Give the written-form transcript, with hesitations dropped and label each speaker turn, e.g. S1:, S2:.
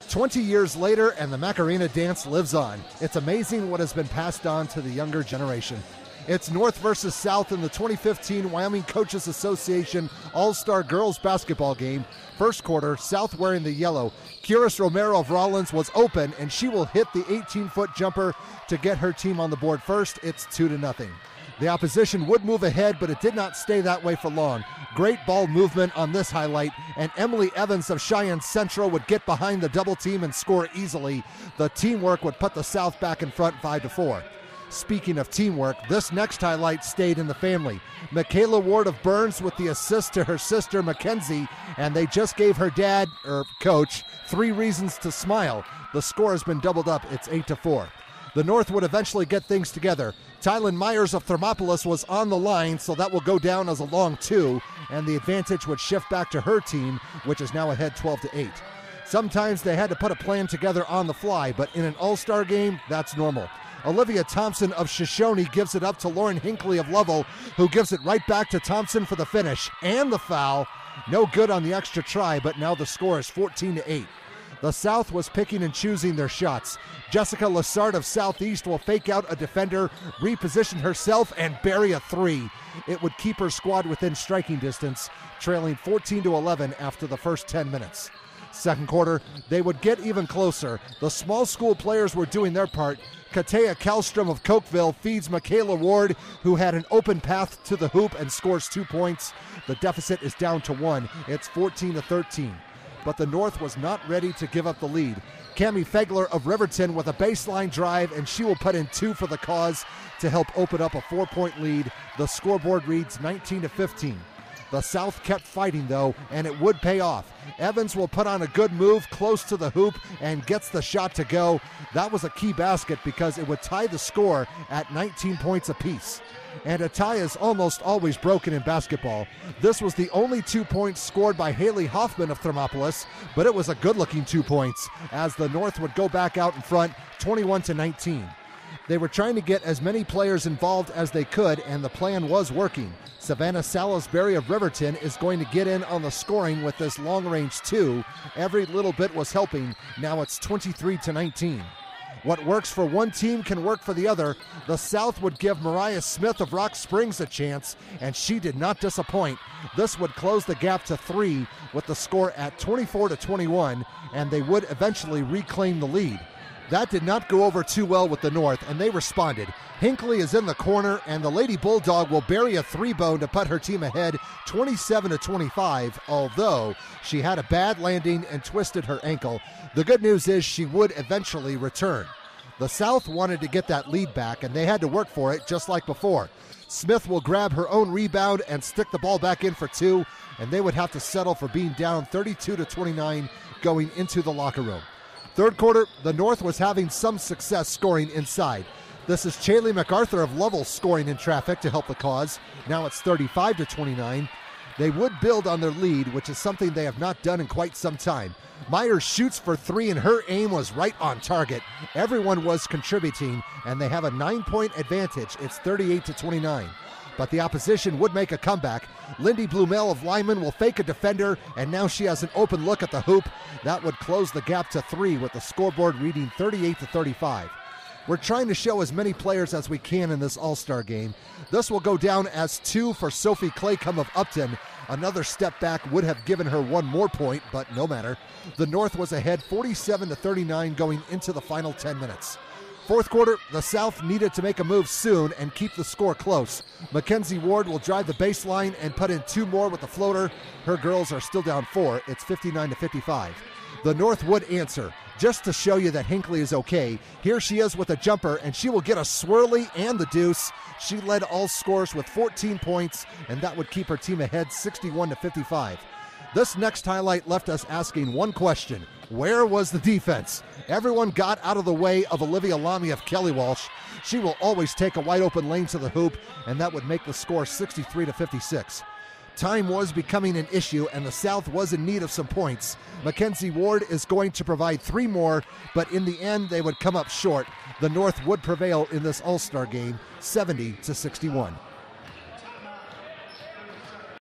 S1: 20 years later, and the Macarena dance lives on. It's amazing what has been passed on to the younger generation. It's North versus South in the 2015 Wyoming Coaches Association All-Star Girls Basketball game. First quarter, South wearing the yellow. Curis Romero of Rollins was open, and she will hit the 18-foot jumper to get her team on the board first. It's 2-0. The opposition would move ahead, but it did not stay that way for long. Great ball movement on this highlight, and Emily Evans of Cheyenne Central would get behind the double team and score easily. The teamwork would put the South back in front 5-4. Speaking of teamwork, this next highlight stayed in the family. Michaela Ward of Burns with the assist to her sister Mackenzie, and they just gave her dad, or coach, 3 reasons to smile. The score has been doubled up. It's 8-4. The North would eventually get things together. Tylen Myers of Thermopolis was on the line, so that will go down as a long 2, and the advantage would shift back to her team, which is now ahead 12-8. Sometimes they had to put a plan together on the fly, but in an all-star game, that's normal. Olivia Thompson of Shoshone gives it up to Lauren Hinckley of Lovell, who gives it right back to Thompson for the finish and the foul. No good on the extra try, but now the score is 14-8. The South was picking and choosing their shots. Jessica Lassard of Southeast will fake out a defender, reposition herself, and bury a 3. It would keep her squad within striking distance, trailing 14-11 after the first 10 minutes. Second quarter, they would get even closer. The small school players were doing their part. Katea Kallstrom of Cokeville feeds Michaela Ward, who had an open path to the hoop and scores 2 points. The deficit is down to 1. It's 14-13. But the North was not ready to give up the lead. Cammie Fegler of Riverton with a baseline drive, and she will put in 2 for the cause to help open up a 4-point lead. The scoreboard reads 19-15. The South kept fighting, though, and it would pay off. Evans will put on a good move close to the hoop and gets the shot to go. That was a key basket because it would tie the score at 19 points apiece. And a tie is almost always broken in basketball. This was the only 2 points scored by Haley Hoffman of Thermopolis, but it was a good-looking 2 points as the North would go back out in front 21-19. They were trying to get as many players involved as they could, and the plan was working. Savannah Salisbury of Riverton is going to get in on the scoring with this long-range 2. Every little bit was helping. Now it's 23-19. What works for one team can work for the other. The South would give Mariah Smith of Rock Springs a chance, and she did not disappoint. This would close the gap to 3 with the score at 24-21, and they would eventually reclaim the lead. That did not go over too well with the North, and they responded. Hinckley is in the corner, and the Lady Bulldog will bury a 3-bone to put her team ahead 27-25, although she had a bad landing and twisted her ankle. The good news is she would eventually return. The South wanted to get that lead back, and they had to work for it just like before. Smith will grab her own rebound and stick the ball back in for 2, and they would have to settle for being down 32-29 going into the locker room. Third quarter, the North was having some success scoring inside. This is Chaley MacArthur of Lovell scoring in traffic to help the cause. Now it's 35-29. They would build on their lead, which is something they have not done in quite some time. Myers shoots for 3, and her aim was right on target. Everyone was contributing, and they have a 9-point advantage. It's 38-29. But the opposition would make a comeback. Lindy Blumel of Lyman will fake a defender, and now she has an open look at the hoop. That would close the gap to 3 with the scoreboard reading 38-35. We're trying to show as many players as we can in this All-Star game. This will go down as 2 for Sophie Claycomb of Upton. Another step back would have given her 1 more point, but no matter. The North was ahead 47-39 going into the final 10 minutes. Fourth quarter, the South needed to make a move soon and keep the score close. Mackenzie Ward will drive the baseline and put in 2 more with the floater. Her girls are still down 4. It's 59-55. The North would answer. Just to show you that Hinckley is okay, here she is with a jumper, and she will get a swirly and the deuce. She led all scores with 14 points, and that would keep her team ahead 61-55. This next highlight left us asking one question. Where was the defense? Everyone got out of the way of Olivia Lamy of Kelly Walsh. She will always take a wide open lane to the hoop, and that would make the score 63-56. Time was becoming an issue, and the South was in need of some points. Mackenzie Ward is going to provide 3 more, but in the end they would come up short. The North would prevail in this All-Star game 70-61.